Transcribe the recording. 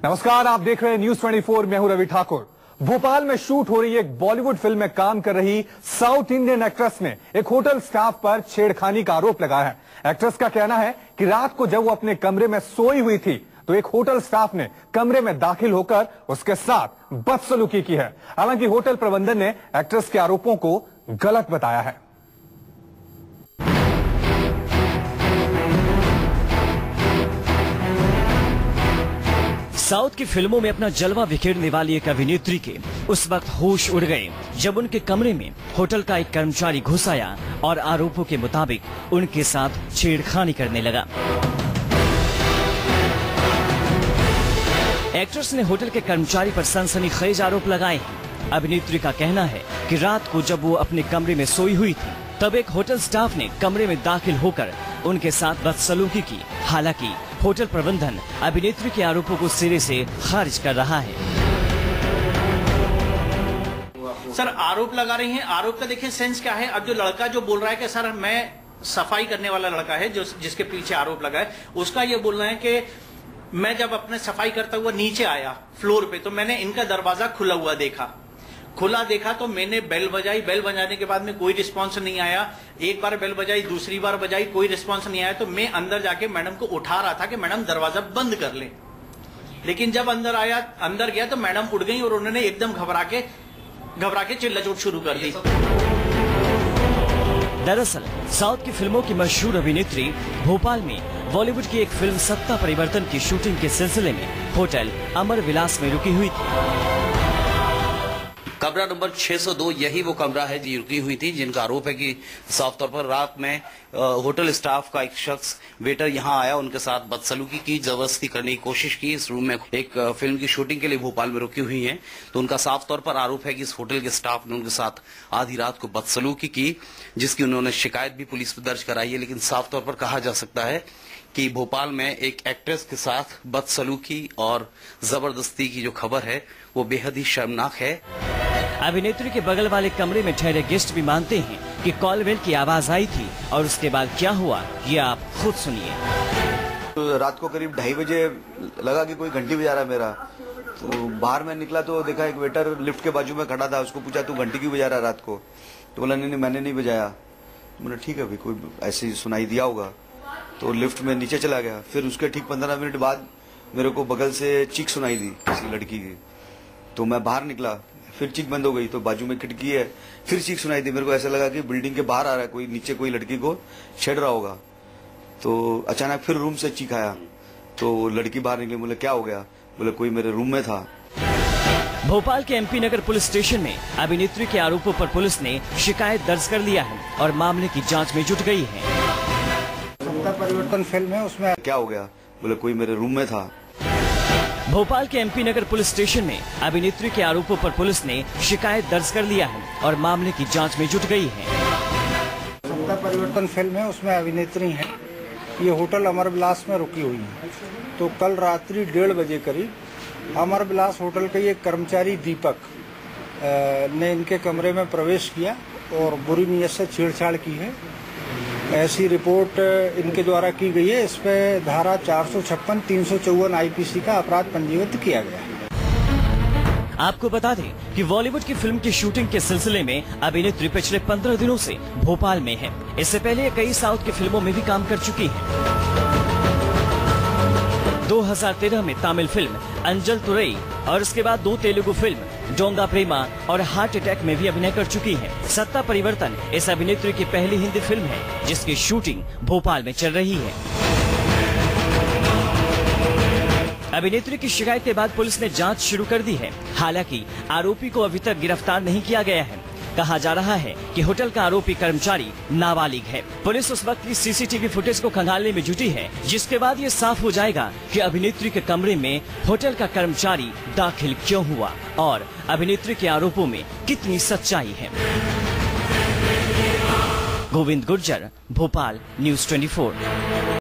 नमस्कार, आप देख रहे हैं न्यूज 24। मैं हूं रवि ठाकुर। भोपाल में शूट हो रही एक बॉलीवुड फिल्म में काम कर रही साउथ इंडियन एक्ट्रेस ने एक होटल स्टाफ पर छेड़खानी का आरोप लगाया है। एक्ट्रेस का कहना है कि रात को जब वो अपने कमरे में सोई हुई थी तो एक होटल स्टाफ ने कमरे में दाखिल होकर उसके साथ बदसलूकी की है। हालांकि होटल प्रबंधन ने एक्ट्रेस के आरोपों को गलत बताया है। साउथ की फिल्मों में अपना जलवा बिखेरने वाली एक अभिनेत्री के उस वक्त होश उड़ गए जब उनके कमरे में होटल का एक कर्मचारी घुस आया और आरोपों के मुताबिक उनके साथ छेड़खानी करने लगा। एक्ट्रेस ने होटल के कर्मचारी पर सनसनीखेज आरोप लगाए हैं। अभिनेत्री का कहना है कि रात को जब वो अपने कमरे में सोई हुई थी तब एक होटल स्टाफ ने कमरे में दाखिल होकर उनके साथ बदसलूकी की। हालांकि होटल प्रबंधन अभिनेत्री के आरोपों को सिरे से खारिज कर रहा है। सर, आरोप लगा रही हैं, आरोप का देखिए सेंस क्या है। अब जो लड़का जो बोल रहा है कि सर मैं सफाई करने वाला लड़का है जो जिसके पीछे आरोप लगा है, उसका ये बोलना है कि मैं जब अपने सफाई करता हुआ नीचे आया फ्लोर पे तो मैंने इनका दरवाजा खुला हुआ देखा तो मैंने बेल बजाई। बेल बजाने के बाद में कोई रिस्पांस नहीं आया। एक बार बेल बजाई, दूसरी बार बजाई, कोई रिस्पांस नहीं आया तो मैं अंदर जाके मैडम को उठा रहा था कि मैडम दरवाजा बंद कर लें। लेकिन जब अंदर गया तो मैडम उठ गई और उन्होंने एकदम घबरा के चिल्लाचोट शुरू कर दी। दरअसल साउथ की फिल्मों की मशहूर अभिनेत्री भोपाल में बॉलीवुड की एक फिल्म सत्ता परिवर्तन की शूटिंग के सिलसिले में होटल अमर विलास में रुकी हुई थी। कमरा नंबर 602 यही वो कमरा है जी रुकी हुई थी, जिनका आरोप है कि साफ तौर पर रात में होटल स्टाफ का एक शख्स वेटर यहां आया, उनके साथ बदसलूकी की, जबरदस्ती करने की कोशिश की। इस रूम में एक फिल्म की शूटिंग के लिए भोपाल में रुकी हुई हैं, तो उनका साफ तौर पर आरोप है कि इस होटल के स्टाफ ने उनके साथ आधी रात को बदसलूकी की, जिसकी उन्होंने शिकायत भी पुलिस पर दर्ज कराई है। लेकिन साफ तौर पर कहा जा सकता है कि भोपाल में एक एक्ट्रेस के साथ बदसलूकी और जबरदस्ती की जो खबर है वो बेहद ही शर्मनाक है। अभिनेत्री के बगल वाले कमरे में ठहरे गेस्ट भी मानते हैं कि कॉल बेल की आवाज आई थी और उसके बाद क्या हुआ ये आप खुद सुनिए। तो रात को करीब 2:30 बजे लगा कि कोई घंटी बजा रहा है मेरा, तो बाहर में निकला तो देखा एक वेटर लिफ्ट के बाजू में खड़ा था। उसको पूछा तू घंटी क्यों बजा रहा है रात को? तो बोला नहीं मैंने नहीं बजाया। बोला ठीक है भाई, कोई ऐसे ही सुनाई दिया होगा। तो लिफ्ट में नीचे चला गया। फिर उसके ठीक 15 मिनट बाद मेरे को बगल से चीख सुनाई दी किसी लड़की की, तो मैं बाहर निकला। फिर चीख बंद हो गई तो बाजू में खिड़की है, फिर चीख सुनाई दी। मेरे को ऐसा लगा कि बिल्डिंग के बाहर आ रहा है कोई, नीचे कोई लड़की को छेड़ रहा होगा। तो अचानक फिर रूम से चीख आया तो लड़की बाहर निकली। बोले क्या हो गया? बोले कोई मेरे रूम में था। भोपाल के MP नगर पुलिस स्टेशन में अभिनेत्री के आरोपों पर पुलिस ने शिकायत दर्ज कर लिया है और मामले की जाँच में जुट गई है। सत्ता परिवर्तन फिल्म है, उसमें क्या हो गया? बोले कोई मेरे रूम में था। भोपाल के MP नगर पुलिस स्टेशन में अभिनेत्री के आरोपों पर पुलिस ने शिकायत दर्ज कर लिया है और मामले की जांच में जुट गई है। सत्ता परिवर्तन फिल्म है, उसमें अभिनेत्री हैं। ये होटल अमर विलास में रुकी हुई है। तो कल रात्रि 1:30 बजे करीब अमर विलास होटल के एक कर्मचारी दीपक ने इनके कमरे में प्रवेश किया और बुरी नीयत से छेड़छाड़ की है। ऐसी रिपोर्ट इनके द्वारा की गई है। इस पे धारा 456, 354 IPC का अपराध पंजीबद्ध किया गया है। आपको बता दें कि बॉलीवुड की फिल्म की शूटिंग के सिलसिले में अभिनेत्री पिछले 15 दिनों से भोपाल में है। इससे पहले कई साउथ की फिल्मों में भी काम कर चुकी है। 2013 में तमिल फिल्म अंजल तुरई और उसके बाद 2 तेलुगु फिल्म डोंगा प्रेमा और हार्ट अटैक में भी अभिनय कर चुकी है। सत्ता परिवर्तन इस अभिनेत्री की पहली हिंदी फिल्म है जिसकी शूटिंग भोपाल में चल रही है। अभिनेत्री की शिकायत के बाद पुलिस ने जांच शुरू कर दी है। हालांकि आरोपी को अभी तक गिरफ्तार नहीं किया गया है। कहा जा रहा है कि होटल का आरोपी कर्मचारी नाबालिग है। पुलिस उस वक्त की CCTV फुटेज को खंगालने में जुटी है, जिसके बाद ये साफ हो जाएगा कि अभिनेत्री के कमरे में होटल का कर्मचारी दाखिल क्यों हुआ और अभिनेत्री के आरोपों में कितनी सच्चाई है। गोविंद गुर्जर, भोपाल, न्यूज 24।